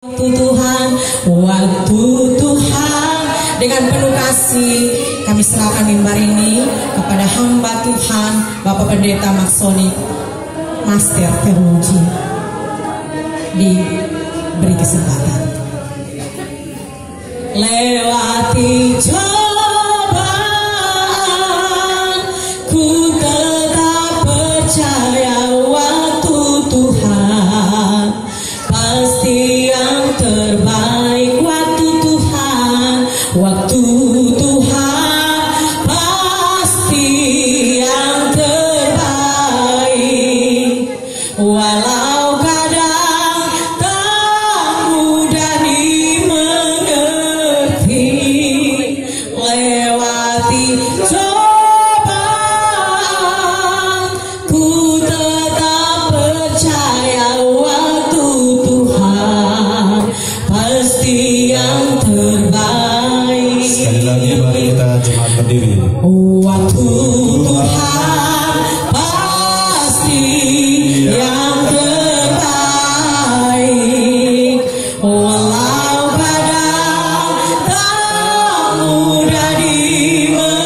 Tuhan, waktu Tuhan, dengan penuh kasih kami serahkan mimbar ini kepada hamba Tuhan Bapak Pendeta Maksoni, Master Teologi, diberi kesempatan. Lewati cobaan, ku tetap percaya waktu Tuhan pasti yang terbaik. Waktu Tuhan, waktu Tuhan pasti yang terbaik. Walau kadang tak mudah dimengerti, lewati cobaan, ku tetap percaya waktu Tuhan pasti yang terbaik. Sekali lagi mari kita jemaat berdiri. Waktu Tuhan pasti yang terbaik. Walau kadang tak mudah dimengerti,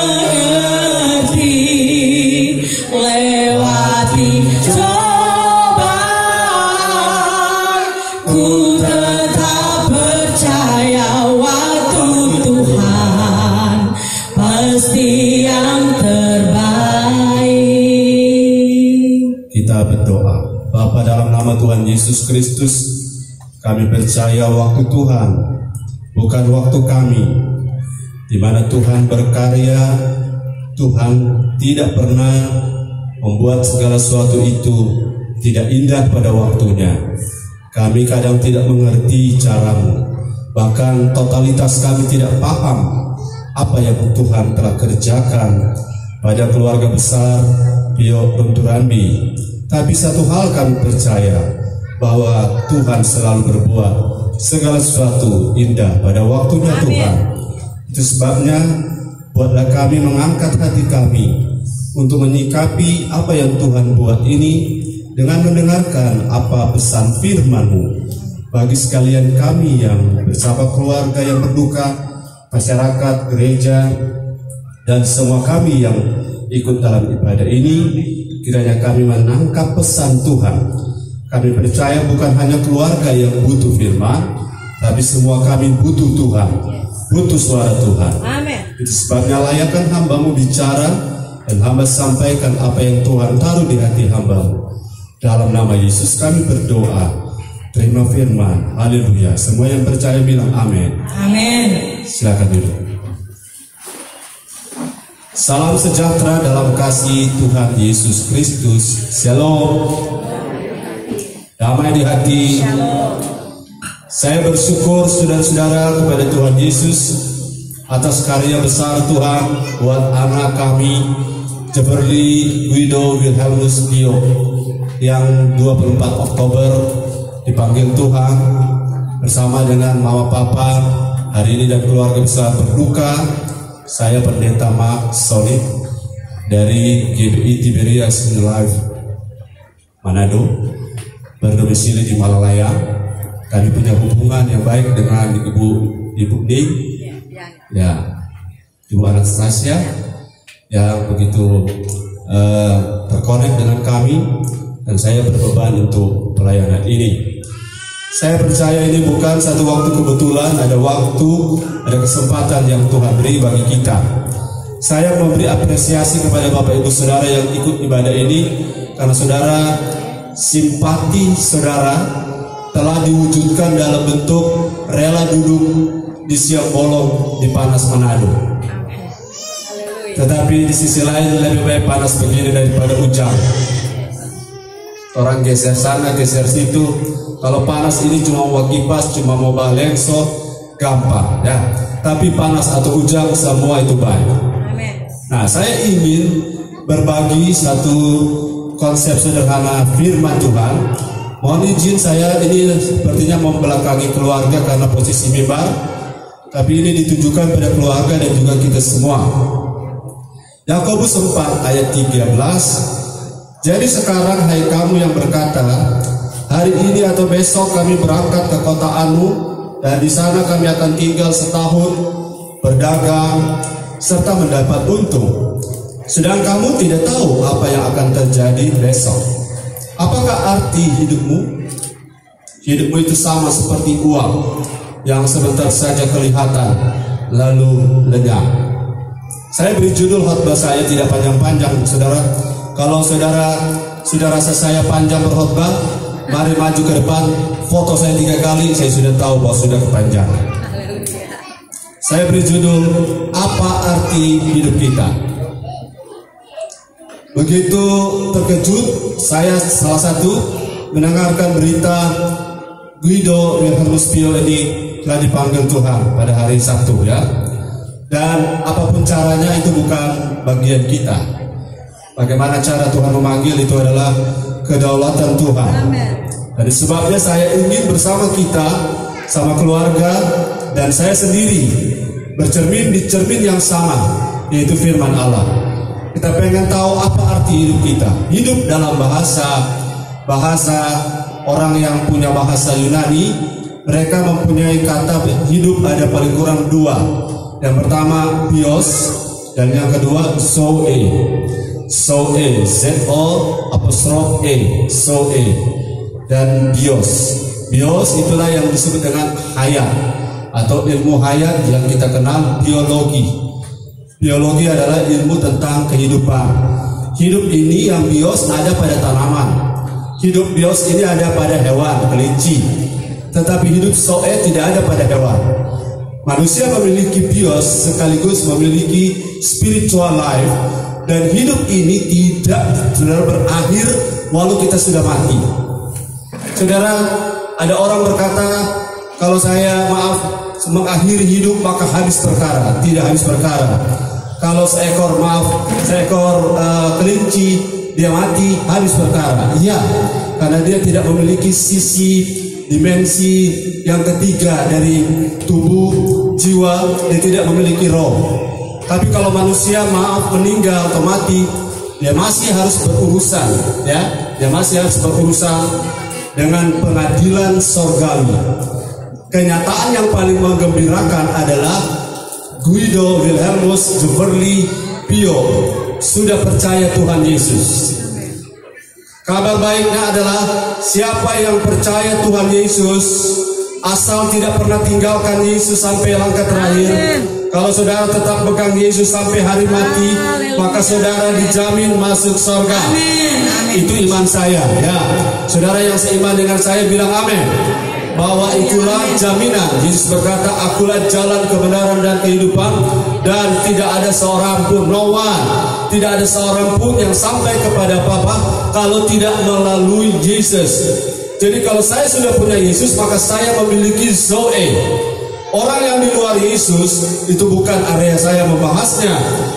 lewati cobaan, ku tetap percaya waktu Tuhan pasti yang terbaik. Kita berdoa. Bapa, dalam nama Tuhan Yesus Kristus, kami percaya waktu Tuhan bukan waktu kami, di mana Tuhan berkarya. Tuhan tidak pernah membuat segala sesuatu itu tidak indah pada waktunya. Kami kadang tidak mengerti caramu, bahkan totalitas kami tidak paham apa yang Tuhan telah kerjakan pada keluarga besar Pio Benturambi. Tapi satu hal kami percaya, bahwa Tuhan selalu berbuat segala sesuatu indah pada waktunya. Amin. Tuhan, itu sebabnya buatlah kami mengangkat hati kami untuk menyikapi apa yang Tuhan buat ini dengan mendengarkan apa pesan firman-Mu bagi sekalian kami yang bersama keluarga yang berduka, masyarakat, gereja, dan semua kami yang ikut dalam ibadah ini. Kiranya kami menangkap pesan Tuhan. Kami percaya bukan hanya keluarga yang butuh firman, tapi semua kami butuh Tuhan, butuh suara Tuhan. Amin. Itu sebabnya layakkan hamba-Mu bicara, dan hamba sampaikan apa yang Tuhan taruh di hati hamba-Mu. Dalam nama Yesus kami berdoa. Terima firman. Haleluya. Semua yang percaya bilang amin. Amin. Silakan duduk. Salam sejahtera dalam kasih Tuhan Yesus Kristus. Shalom. Damai di hati. Shalom. Saya bersyukur saudara-saudara kepada Tuhan Yesus atas karya besar Tuhan buat anak kami, Jeffrey Guido Wilhelmus Pio, yang 24 Oktober dipanggil Tuhan bersama dengan Mama Papa hari ini dan keluarga besar berduka. Saya Pendeta Maksoni dari GBI Tiberias Live Manado, berdomisili di Malalaya. Kami punya hubungan yang baik dengan Ibu Ning, ya, Ibu Anastasia, yang begitu terkonek dengan kami, dan saya berbeban untuk pelayanan ini. Saya percaya ini bukan satu waktu kebetulan, ada waktu, ada kesempatan yang Tuhan beri bagi kita. Saya memberi apresiasi kepada Bapak Ibu Saudara yang ikut ibadah ini, karena saudara, simpati saudara telah diwujudkan dalam bentuk rela duduk di siang bolong di panas Manado. Tetapi di sisi lain lebih baik panas begini daripada hujan. Orang geser sana, geser situ. Kalau panas ini cuma mau kipas, cuma mau balengso, gampang ya. Tapi panas atau hujan semua itu baik. Nah, saya ingin berbagi satu konsep sederhana firman Tuhan. Mohon izin saya ini sepertinya membelakangi keluarga karena posisi mimbar, tapi ini ditujukan pada keluarga dan juga kita semua. Yakobus 4 ayat 13. Jadi sekarang hai kamu yang berkata, hari ini atau besok kami berangkat ke kota Anu kamu, dan di sana kami akan tinggal setahun, berdagang, serta mendapat untung. Sedang kamu tidak tahu apa yang akan terjadi besok. Apakah arti hidupmu? Hidupmu itu sama seperti uang yang sebentar saja kelihatan, lalu lenyap. Saya beri judul khotbah saya tidak panjang-panjang, saudara. Kalau saudara sudah rasa saya panjang berkhotbah, mari maju ke depan, foto saya 3 kali, saya sudah tahu bahwa sudah kepanjangan. Saya beri judul, apa arti hidup kita? Begitu terkejut, saya salah satu mendengarkan berita Guido Wilhelmus Pio ini telah dipanggil Tuhan pada hari Sabtu, ya. Dan apapun caranya itu bukan bagian kita. Bagaimana cara Tuhan memanggil itu adalah kedaulatan Tuhan. Dan sebabnya saya ingin bersama kita, sama keluarga, dan saya sendiri bercermin di cermin yang sama, yaitu firman Allah. Kita pengen tahu apa arti hidup kita. Hidup dalam bahasa orang yang punya bahasa Yunani, mereka mempunyai kata hidup ada paling kurang 2. Yang pertama bios, dan yang kedua zoe. Zoe, Z-O'-E, zoe, dan bios. Bios itulah yang disebut dengan hayat, atau ilmu hayat yang kita kenal biologi. Biologi adalah ilmu tentang kehidupan. Hidup ini yang bios ada pada tanaman. Hidup bios ini ada pada hewan, kelinci. Tetapi hidup zoe tidak ada pada hewan. Manusia memiliki bios sekaligus memiliki spiritual life. Dan hidup ini tidak benar berakhir walau kita sudah mati. Saudara, ada orang berkata, kalau saya mengakhiri hidup maka habis perkara. Tidak habis perkara. Kalau seekor kelinci dia mati, habis perkara. Iya, karena dia tidak memiliki sisi dimensi yang ketiga dari tubuh jiwa, dia tidak memiliki roh. Tapi kalau manusia meninggal atau mati, dia masih harus berurusan, ya. Dia masih harus berurusan dengan pengadilan sorgawi. Kenyataan yang paling menggembirakan adalah Guido Wilhelmus Pio sudah percaya Tuhan Yesus. Kabar baiknya adalah siapa yang percaya Tuhan Yesus, asal tidak pernah tinggalkan Yesus sampai langkah terakhir. Kalau saudara tetap pegang Yesus sampai hari mati, maka saudara dijamin masuk surga. Itu iman saya, ya. Saudara yang seiman dengan saya bilang amin. Bahwa itulah jaminan. Yesus berkata, akulah jalan kebenaran dan kehidupan, dan tidak ada seorang pun, no one, tidak ada seorang pun yang sampai kepada Bapa kalau tidak melalui Yesus. Jadi kalau saya sudah punya Yesus, maka saya memiliki zoe. Orang yang di luar Yesus itu bukan area saya membahasnya.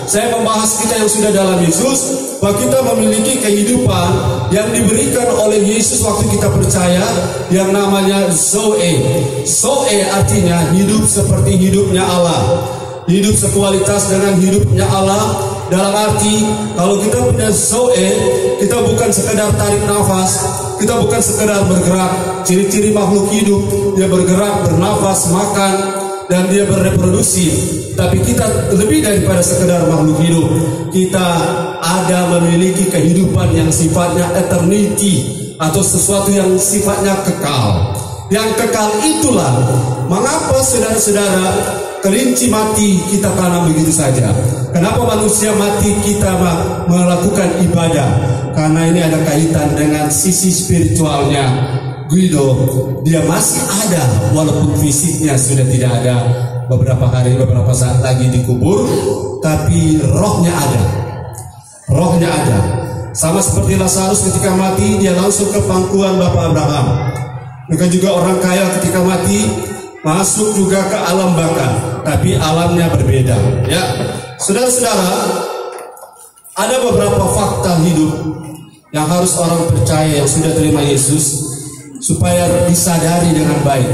Saya membahas kita yang sudah dalam Yesus, bahwa kita memiliki kehidupan yang diberikan oleh Yesus waktu kita percaya, yang namanya zoe. Zoe artinya hidup seperti hidupnya Allah, hidup sekualitas dengan hidupnya Allah. Dalam arti kalau kita punya zoe, kita bukan sekedar tarik nafas, kita bukan sekedar bergerak. Ciri-ciri makhluk hidup, dia bergerak, bernafas, makan, dan dia bereproduksi. Tapi kita lebih daripada sekedar makhluk hidup. Kita ada memiliki kehidupan yang sifatnya eternity, atau sesuatu yang sifatnya kekal. Yang kekal itulah mengapa saudara-saudara kelinci mati kita tanam begitu saja. Kenapa manusia mati kita melakukan ibadah? Karena ini ada kaitan dengan sisi spiritualnya. Guido, dia masih ada walaupun fisiknya sudah tidak ada, beberapa saat lagi dikubur, tapi rohnya ada. Rohnya ada. Sama seperti Lazarus ketika mati, dia langsung ke pangkuan Bapak Abraham. Maka juga orang kaya ketika mati masuk juga ke alam baka, tapi alamnya berbeda, ya. Saudara-saudara, ada beberapa fakta hidup yang harus orang percaya yang sudah terima Yesus supaya disadari dengan baik.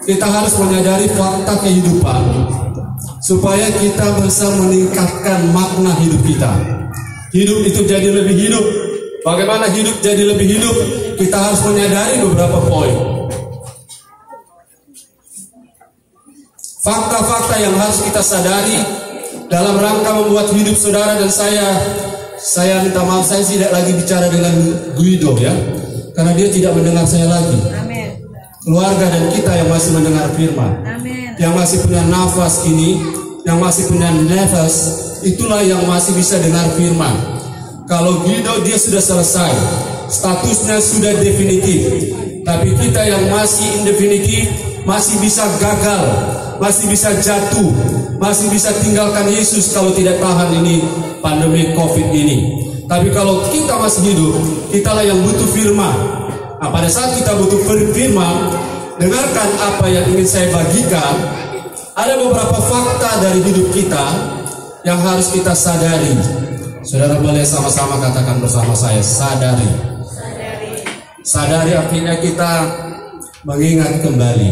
Kita harus menyadari fakta kehidupan supaya kita bisa meningkatkan makna hidup kita. Hidup itu jadi lebih hidup. Bagaimana hidup jadi lebih hidup? Kita harus menyadari beberapa poin. fakta-fakta yang harus kita sadari dalam rangka membuat hidup saudara dan saya minta maaf, saya tidak lagi bicara dengan Guido ya, karena dia tidak mendengar saya lagi. Amin. Keluarga dan kita yang masih mendengar firman, Amin. yang masih punya nafas ini, yang masih punya nafas, itulah yang masih bisa dengar firman. Kalau Guido dia sudah selesai, statusnya sudah definitif. Tapi kita yang masih indefinitif, masih bisa gagal, masih bisa jatuh, masih bisa tinggalkan Yesus kalau tidak tahan ini pandemi COVID ini. Tapi kalau kita masih hidup, kitalah yang butuh firman. Nah, pada saat kita butuh firman, dengarkan apa yang ingin saya bagikan. Ada beberapa fakta dari hidup kita yang harus kita sadari. Saudara boleh sama-sama katakan bersama saya, sadari. Sadari artinya kita mengingat kembali,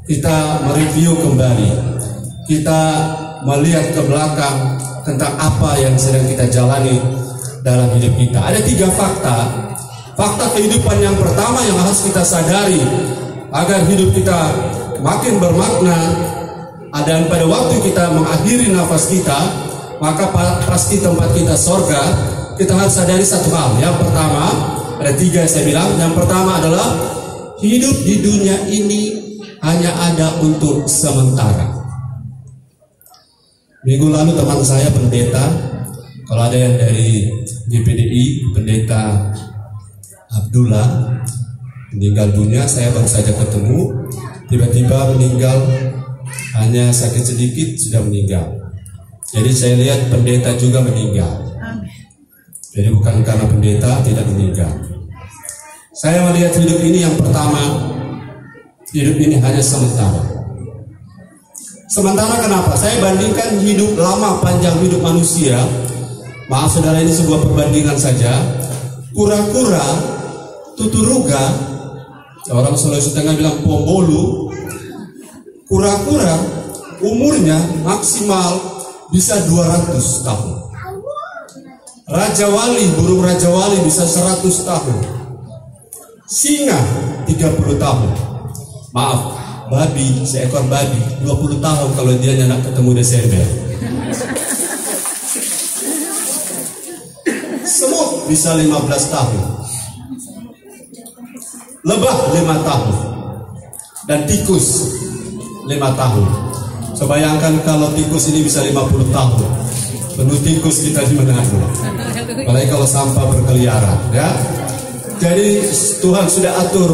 kita mereview kembali, kita melihat ke belakang tentang apa yang sedang kita jalani dalam hidup kita. Ada 3 fakta kehidupan yang pertama yang harus kita sadari agar hidup kita makin bermakna. Dan pada waktu kita mengakhiri nafas kita, maka pasti tempat kita sorga. Kita harus sadari satu hal. Yang pertama, ada 3 saya bilang. Yang pertama adalah hidup di dunia ini hanya ada untuk sementara. Minggu lalu teman saya pendeta, kalau ada yang dari GPDI, pendeta Abdullah meninggal dunia, saya baru saja ketemu, tiba-tiba meninggal, hanya sakit sedikit sudah meninggal. Jadi saya lihat pendeta juga meninggal. Jadi bukan karena pendeta tidak meninggal. Saya melihat hidup ini yang pertama, hidup ini hanya sementara. Sementara kenapa? Saya bandingkan hidup lama panjang hidup manusia. Maaf saudara, ini sebuah perbandingan saja. Kura-kura, tuturuga, orang Sulawesi Tengah bilang pombolu. Kura-kura umurnya maksimal bisa 200 tahun. Raja Wali, burung Raja Wali bisa 100 tahun. Singa 30 tahun. Maaf, babi, seekor babi 20 tahun kalau dia nak ketemu Desember. Semut bisa 15 tahun. Lebah 5 tahun. Dan tikus 5 tahun. So bayangkan kalau tikus ini bisa 50 tahun. Penuh tikus kita di Manado. Apalagi kalau sampah berkeliaran, ya. Jadi Tuhan sudah atur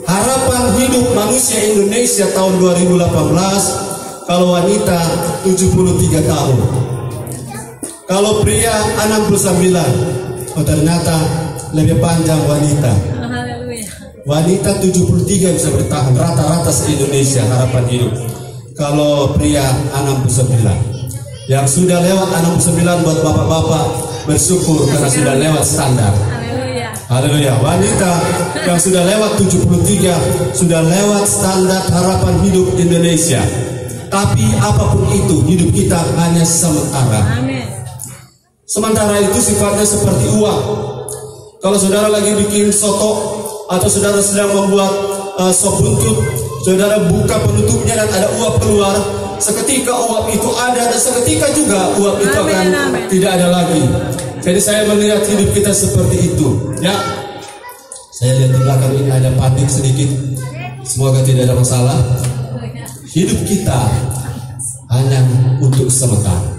harapan hidup manusia Indonesia tahun 2018. Kalau wanita 73 tahun, kalau pria 69. Oh ternyata lebih panjang wanita. Wanita 73 bisa bertahan rata-rata se-Indonesia harapan hidup. Kalau pria 69. Yang sudah lewat 69 buat bapak-bapak bersyukur karena sudah lewat standar. Haleluya. Wanita yang sudah lewat 73 sudah lewat standar harapan hidup Indonesia. Tapi apapun itu, hidup kita hanya sementara. Sementara itu sifatnya seperti uang. Kalau saudara lagi bikin soto atau saudara sedang membuat sop buntut, saudara buka penutupnya dan ada uap keluar, seketika uap itu ada dan seketika juga uap itu akan tidak ada lagi. Jadi saya melihat hidup kita seperti itu, ya. Saya lihat di belakang ini ada panik sedikit. Semoga tidak ada masalah. Hidup kita hanya untuk sementara.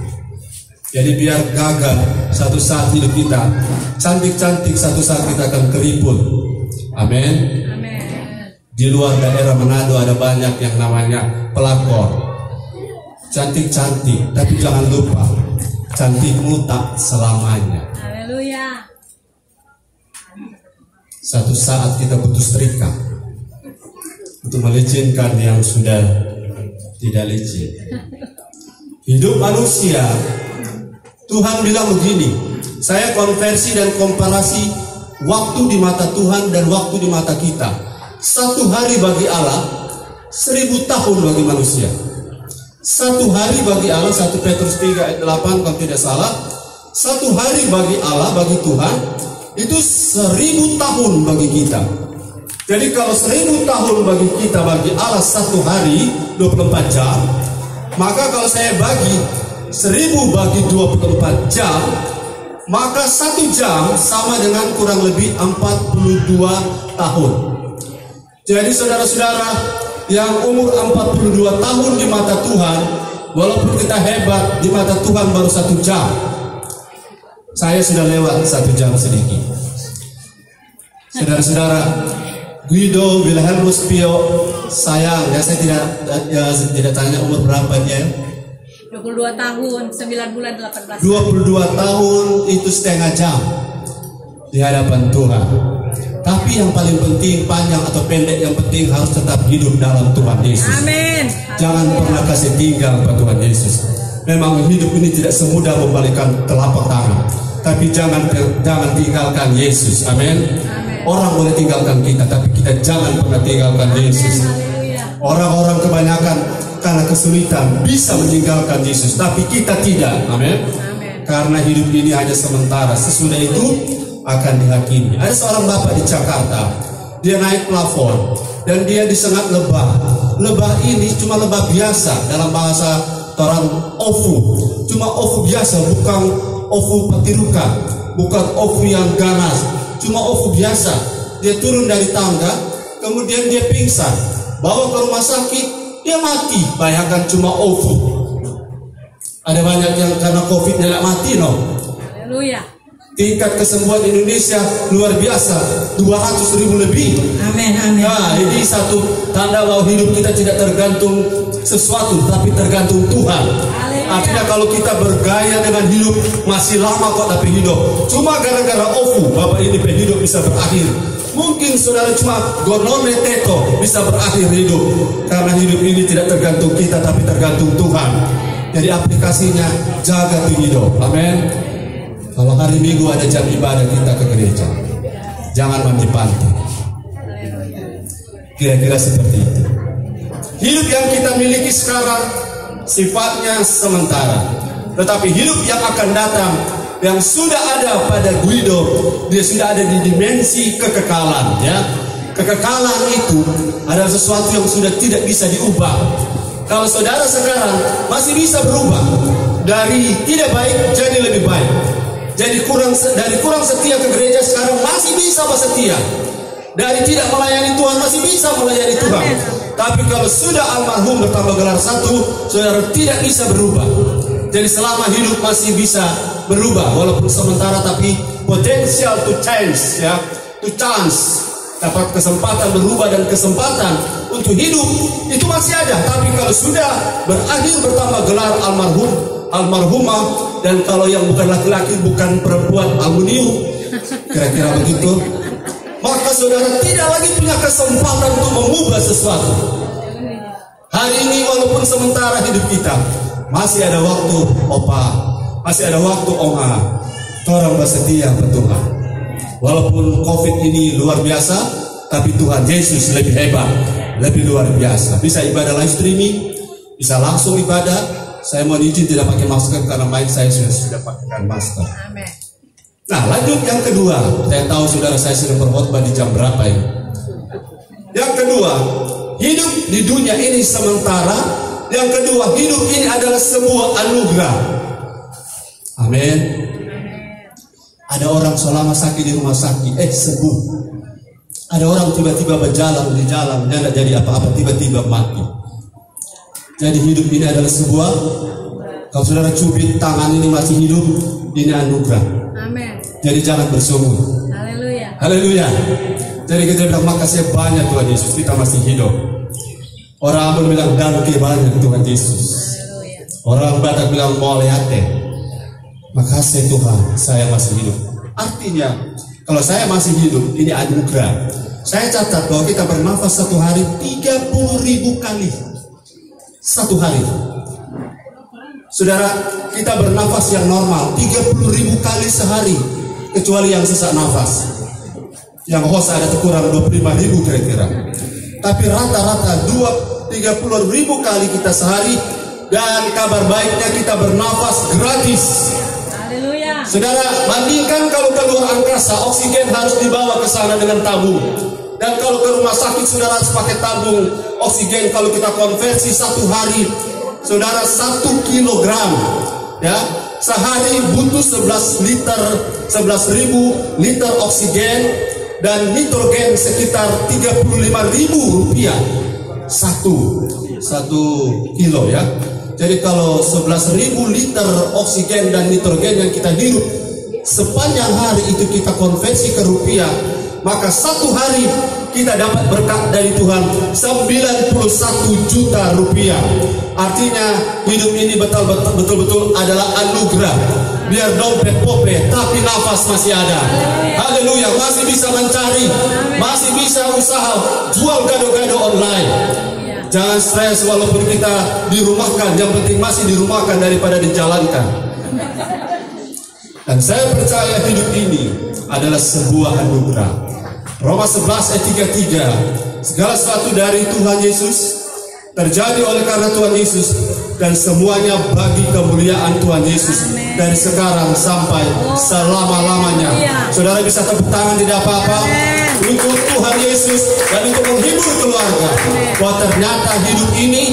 Jadi biar gagal satu saat hidup kita, cantik-cantik satu saat kita akan keriput. Amin. Di luar daerah Manado ada banyak yang namanya pelakor. Cantik-cantik, tapi jangan lupa cantikmu tak selamanya. Haleluya. Satu saat kita butuh setrika untuk melicinkan yang sudah tidak licin. Hidup manusia, Tuhan bilang begini, saya konversi dan komparasi waktu di mata Tuhan dan waktu di mata kita. 1 hari bagi Allah, 1000 tahun bagi manusia. 1 hari bagi Allah, 1 Petrus 3 ayat 8 kalau tidak salah. 1 hari bagi Allah, bagi Tuhan, itu 1000 tahun bagi kita. Jadi kalau 1000 tahun bagi kita, bagi Allah 1 hari 24 jam, maka kalau saya bagi 1000 bagi 24 jam, maka 1 jam sama dengan kurang lebih 42 tahun. Jadi saudara-saudara yang umur 42 tahun di mata Tuhan, walaupun kita hebat, di mata Tuhan baru 1 jam. Saya sudah lewat 1 jam sedikit. Saudara-saudara, Guido Wilhelmus Pio, sayang ya, saya tidak tanya umur berapa dia. 22 tahun, 9 bulan 18 hari. 22 tahun itu setengah jam di hadapan Tuhan. Tapi yang paling penting, panjang atau pendek, yang penting harus tetap hidup dalam Tuhan Yesus. Amin. Jangan pernah kasih tinggal pada Tuhan Yesus. Memang hidup ini tidak semudah membalikkan telapak tangan, tapi jangan tinggalkan Yesus. Amin. Orang boleh tinggalkan kita, tapi kita jangan pernah tinggalkan Yesus. Orang-orang kebanyakan karena kesulitan bisa meninggalkan Yesus, tapi kita tidak. Amin. Karena hidup ini hanya sementara, sesudah itu akan dihakimi. Ada seorang bapak di Jakarta, dia naik plafon dan dia disengat lebah. Lebah ini cuma lebah biasa, dalam bahasa orang ofu, cuma ofu biasa, bukan ofu patirukan, bukan ofu yang ganas, cuma ofu biasa. Dia turun dari tangga, kemudian dia pingsan, bawa ke rumah sakit, dia mati. Bayangkan cuma ofu. Ada banyak yang karena COVID tidak mati, no? Haleluya. Tingkat kesembuhan Indonesia luar biasa, 200.000 lebih. Amin, amin. Nah, ini satu tanda bahwa hidup kita tidak tergantung sesuatu, tapi tergantung Tuhan. Artinya kalau kita bergaya dengan hidup masih lama kok tapi hidup, cuma gara-gara ofu, bapak ini hidup bisa berakhir. Mungkin saudara cuma gonone teto bisa berakhir hidup, karena hidup ini tidak tergantung kita tapi tergantung Tuhan. Jadi aplikasinya jaga tuh hidup. Amin. Kalau hari Minggu ada jam ibadah, kita ke gereja, jangan mandi pantai. Kira-kira seperti itu. Hidup yang kita miliki sekarang sifatnya sementara, tetapi hidup yang akan datang, yang sudah ada pada Guido, dia sudah ada di dimensi kekekalan. Ya, kekekalan itu adalah sesuatu yang sudah tidak bisa diubah. Kalau saudara sekarang masih bisa berubah dari tidak baik jadi lebih baik. Jadi dari kurang setia ke gereja sekarang masih bisa setia. Dari tidak melayani Tuhan masih bisa melayani Tuhan. Tapi kalau sudah almarhum bertambah gelar 1, saudara tidak bisa berubah. Jadi selama hidup masih bisa berubah, walaupun sementara, tapi potensial to change, ya, to chance, dapat kesempatan berubah dan kesempatan untuk hidup itu masih ada. Tapi kalau sudah berakhir bertambah gelar almarhumah, dan kalau yang bukan laki-laki, bukan perempuan, aluminium, kira-kira begitu, maka saudara tidak lagi punya kesempatan untuk mengubah sesuatu. Hari ini walaupun sementara hidup kita, masih ada waktu opa, masih ada waktu oma, orang bersetia ke Tuhan. Walaupun COVID ini luar biasa, tapi Tuhan Yesus lebih hebat, lebih luar biasa. Bisa ibadah live streaming, bisa langsung ibadah. Saya mau izin tidak pakai masker karena mic saya sudah pakai masker. Amin. Nah, lanjut yang kedua. Saya tahu saudara saya sedang berkhotbah di jam berapa ini. Yang kedua, hidup di dunia ini sementara. Yang kedua, hidup ini adalah sebuah anugerah. Amin. Ada orang selama sakit di rumah sakit, sembuh. Ada orang tiba-tiba berjalan di jalan, dia tidak jadi apa-apa, tiba-tiba mati. Jadi hidup ini adalah sebuah, kalau saudara cubit tangan ini masih hidup, ini anugerah. Amin. Jadi jangan bersungguh. Haleluya. Haleluya. Jadi kita bilang makasih banyak Tuhan Yesus, kita masih hidup. Orang Ambon bilang danke banyak Tuhan Yesus. Haleluya. Orang Batak bilang moleate. Makasih Tuhan, saya masih hidup. Artinya, kalau saya masih hidup, ini anugerah. Saya catat bahwa kita bernafas satu hari 30.000 kali. Satu hari. Saudara, kita bernafas yang normal 30.000 kali sehari, kecuali yang sesak nafas. Yang host ada kurang 25.000 kira-kira. Tapi rata-rata 30.000 kali kita sehari, dan kabar baiknya kita bernafas gratis. Haleluya. Saudara, bandingkan kalau keluar angkasa, oksigen harus dibawa ke sana dengan tabung. Dan kalau ke rumah sakit saudara harus pakai tabung oksigen. Kalau kita konversi satu hari, saudara 1 kilogram, ya, sehari butuh 11.000 liter oksigen dan nitrogen sekitar 35.000 rupiah satu kilo, ya. Jadi kalau 11.000 liter oksigen dan nitrogen yang kita hirup sepanjang hari itu kita konversi ke rupiah, maka satu hari kita dapat berkat dari Tuhan 91 juta rupiah. Artinya hidup ini betul-betul adalah anugerah. Biar dompet pope, tapi nafas masih ada. Haleluya, masih bisa mencari, masih bisa usaha jual gado-gado online. Jangan stres walaupun kita dirumahkan, yang penting masih dirumahkan daripada dijalankan. Dan saya percaya hidup ini adalah sebuah anugerah. Roma 11 ayat 33, segala sesuatu dari Tuhan Yesus terjadi oleh karena Tuhan Yesus, dan semuanya bagi kemuliaan Tuhan Yesus. Amen. Dari sekarang sampai selama-lamanya. Saudara bisa tepuk tangan, tidak apa-apa, untuk Tuhan Yesus dan untuk menghibur keluarga. Bahwa ternyata hidup ini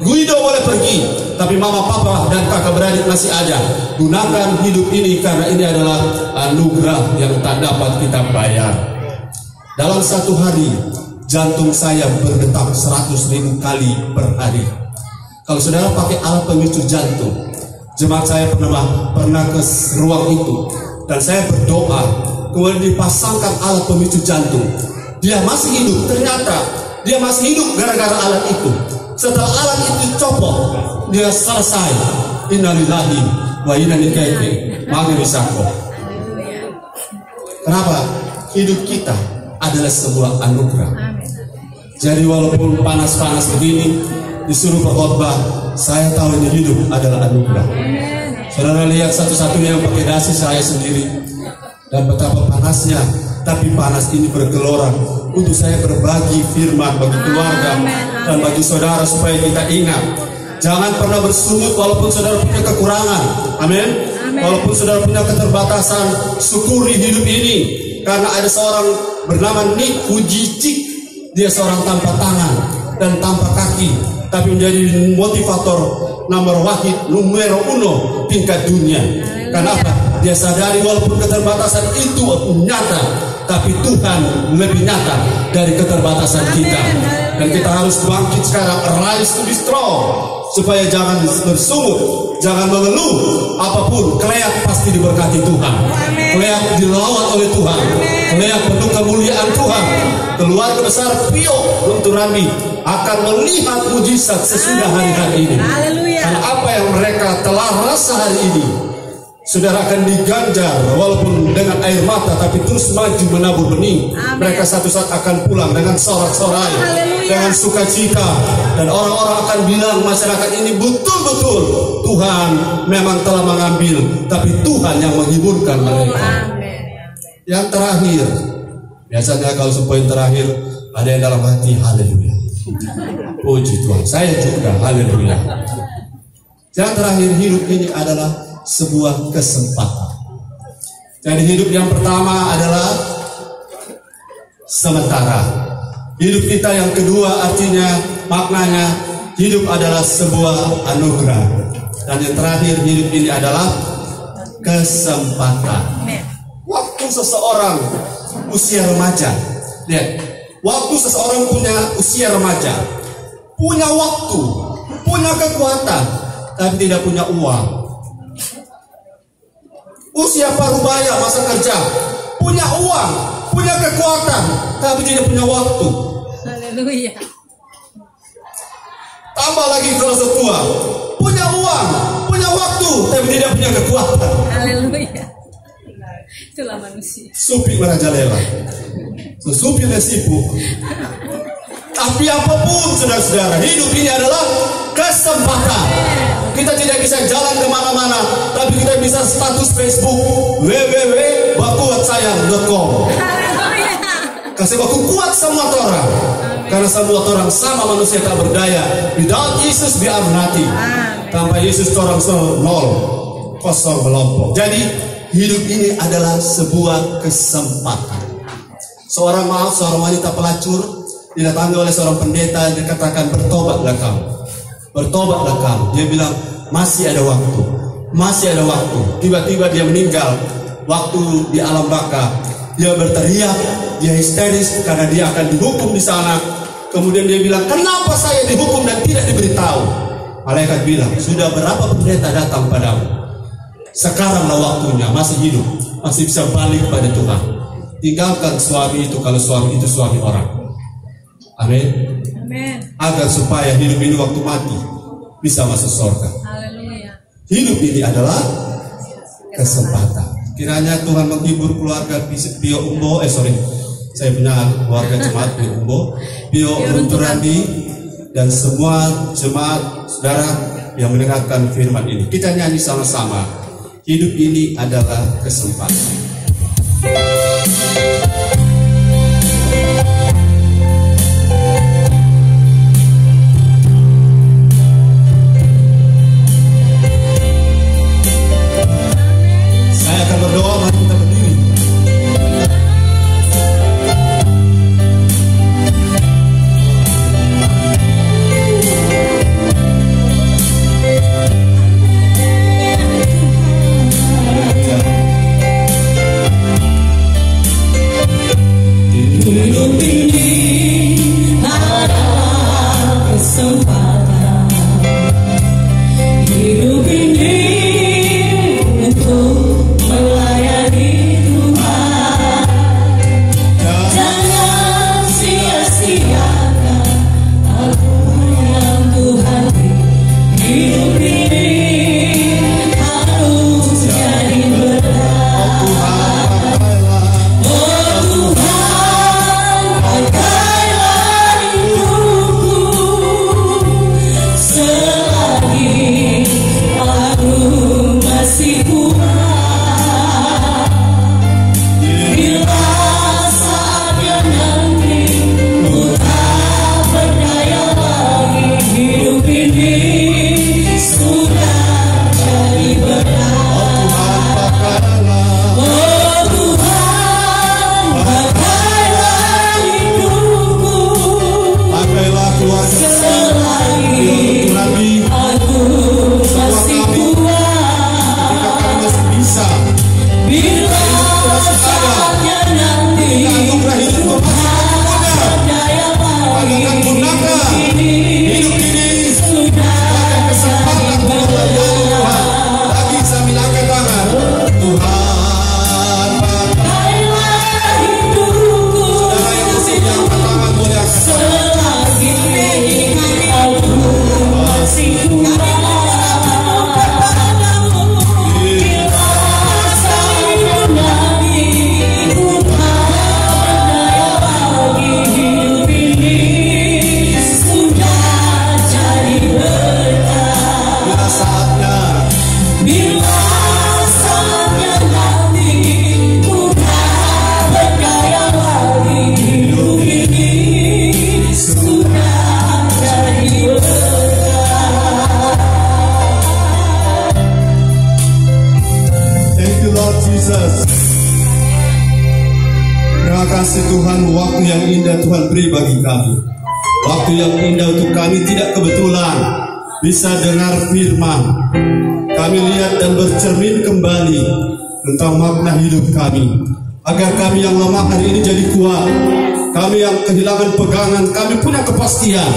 Guido boleh pergi, tapi mama, papa, dan kakak beradik masih ada. Gunakan hidup ini karena ini adalah anugerah yang tak dapat kita bayar. Dalam satu hari, jantung saya berdetak 100.000 kali per hari. Kalau saudara pakai alat pemicu jantung, jemaat saya pernah ke ruang itu, dan saya berdoa, kemudian dipasangkan alat pemicu jantung. Dia masih hidup, ternyata dia masih hidup gara-gara alat itu. Setelah alat itu copot, dia selesai. Innalillahi wa inna ilaihi raji'un. Kenapa? Hidup kita adalah sebuah anugerah. Jadi walaupun panas-panas begini, disuruh berkhotbah, saya tahu ini hidup adalah anugerah. Saudara lihat satu-satunya yang pakai dasi saya sendiri, dan betapa panasnya. Tapi panas ini bergelora untuk saya berbagi firman bagi keluarga dan bagi saudara, supaya kita ingat, jangan pernah bersungut walaupun saudara punya kekurangan. Amin. Walaupun saudara punya keterbatasan, syukuri hidup ini. Karena ada seorang bernama Nick Vujicic, dia seorang tanpa tangan dan tanpa kaki, tapi menjadi motivator nomor 1 tingkat dunia. Kenapa? Dia sadari walaupun keterbatasan itu nyata, tapi Tuhan lebih nyata dari keterbatasan kita. Dan kita harus bangkit sekarang, rise to be strong, supaya jangan bersungut, jangan mengeluh. Apapun, Kleak pasti diberkati Tuhan. Kleak dilawat oleh Tuhan. Kleak penuh kemuliaan Tuhan. Keluarga besar Pio Lunturami akan melihat mujizat sesudah hari-hari ini. Karena apa yang mereka telah rasa hari ini, saudara akan diganjar walaupun dengan air mata, tapi terus maju menabur benih. Mereka satu saat akan pulang dengan sorak-sorai, dengan sukacita, dan orang-orang akan bilang, masyarakat ini betul-betul Tuhan memang telah mengambil, tapi Tuhan yang menghiburkan mereka. Yang terakhir, biasanya kalau poin terakhir ada yang dalam hati, haleluya, puji Tuhan, saya juga haleluya. Yang terakhir, hidup ini adalah sebuah kesempatan. Jadi hidup yang pertama adalah sementara. Hidup kita yang kedua artinya, maknanya, hidup adalah sebuah anugerah. Dan yang terakhir, hidup ini adalah kesempatan. Waktu seseorang usia remaja, lihat, waktu seseorang punya usia remaja, punya waktu, punya kekuatan, tapi tidak punya uang. Usia parubaya, masa kerja, punya uang, punya kekuatan, tapi tidak punya waktu. Haleluya. Tambah lagi kalau setua, punya uang, punya waktu, tapi tidak punya kekuatan. Haleluya. Itulah manusia. Supi merajalela, supi lesipu. Tapi apapun, saudara-saudara, hidup ini adalah kesempatan. Kita tidak bisa jalan kemana-mana, tapi kita bisa status Facebook www.bakuatsayang.com. Kasih baku kuat semua orang, karena semua orang sama manusia tak berdaya. Without Jesus we are nothing. Tanpa Yesus orang nol, kosong melompok. Jadi hidup ini adalah sebuah kesempatan. seorang wanita pelacur didatangi oleh seorang pendeta, dia katakan bertobatlah kamu, bertobatlah kamu. Dia bilang masih ada waktu, masih ada waktu. Tiba-tiba dia meninggal waktu di alam baka. Dia berteriak, dia histeris karena dia akan dihukum di sana. Kemudian dia bilang, kenapa saya dihukum dan tidak diberitahu? Malaikat bilang, sudah berapa pendeta datang padamu? Sekaranglah waktunya, masih hidup, masih bisa balik pada Tuhan. Tinggalkan suami itu kalau suami itu suami orang. Amin. Agar supaya hidup ini waktu mati bisa masuk surga. Haleluya. Hidup ini adalah kesempatan. Kiranya Tuhan menghibur keluarga Pio Umbo, saya punya keluarga jemaat Pio Umbo, Pio Runturandi, dan semua jemaat saudara yang mendengarkan firman ini. Kita nyanyi sama-sama. Hidup ini adalah kesempatan. Saya akan berdoa, mari kita berdiri. Hidup ini adalah kesempatan. Hidup ini untuk melayani Tuhan. Jangan sia-siakan apa yang Tuhan beri. Hidup ini harus jadi berkah. Terima kasih Tuhan, waktu yang indah Tuhan beri bagi kami. Waktu yang indah untuk kami tidak kebetulan bisa dengar firman. Kami lihat dan bercermin kembali tentang makna hidup kami. Agar kami yang lemah hari ini jadi kuat. Kami yang kehilangan pegangan, kami punya kepastian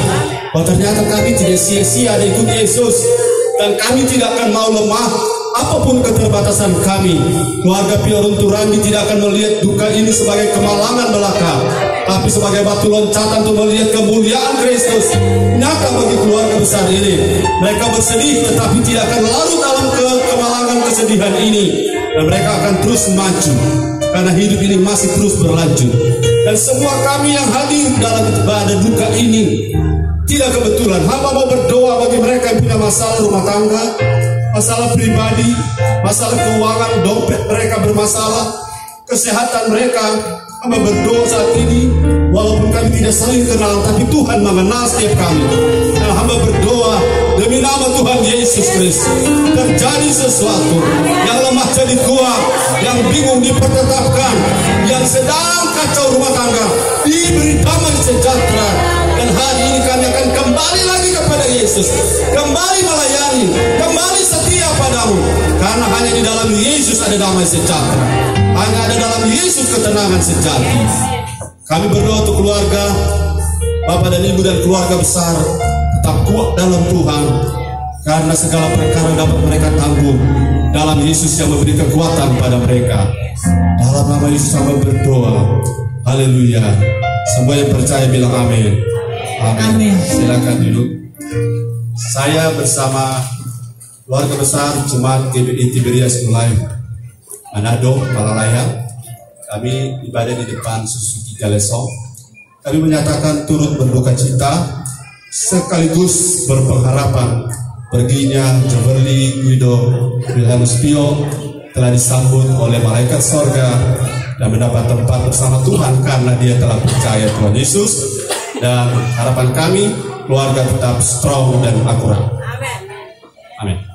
bahwa ternyata kami tidak sia-sia ikut Yesus. Dan kami tidak akan mau lemah apapun keterbatasan kami. Keluarga Pio Runturandi tidak akan melihat duka ini sebagai kemalangan belaka, tapi sebagai batu loncatan untuk melihat kemuliaan Kristus nyata bagi keluarga besar ini. Mereka bersedih tetapi tidak akan larut dalam kemalangan kesedihan ini, dan mereka akan terus maju karena hidup ini masih terus berlanjut. Dan semua kami yang hadir dalam ibadah duka ini tidak kebetulan. Hamba mau berdoa bagi mereka yang punya masalah rumah tangga, masalah pribadi, masalah keuangan, dompet mereka bermasalah, kesehatan mereka. Hamba berdoa saat ini, walaupun kami tidak saling kenal, tapi Tuhan mengenal setiap kami. Dan hamba berdoa demi nama Tuhan Yesus Kristus. Terjadi sesuatu, yang lemah jadi kuat, yang bingung dipertetapkan, yang sedang kacau rumah tangga diberi damai sejahtera. Dan hari ini kami akan kembali lagi kepada Yesus, kembali melayani, kembali setia padamu, karena hanya di dalam Yesus ada damai sejahtera, hanya ada dalam Yesus ketenangan sejati. Kami berdoa untuk keluarga, Bapak dan Ibu dan keluarga besar, tetap kuat dalam Tuhan, karena segala perkara dapat mereka tanggung dalam Yesus yang memberi kekuatan pada mereka. Dalam nama Yesus kami berdoa. Haleluya. Semua yang percaya bilang amin. Amin. Silakan duduk. Saya bersama keluarga besar Jemaat GBI Tiberias Mulai Manado, Malalaya, kami ibadah di depan Suzuki Galeso. Kami menyatakan turut berduka cita sekaligus berpengharapan perginya Joverly Guido Wilhelmus Pio telah disambut oleh malaikat sorga dan mendapat tempat bersama Tuhan karena dia telah percaya Tuhan Yesus. Dan harapan kami keluarga tetap strong dan akurat. Amin.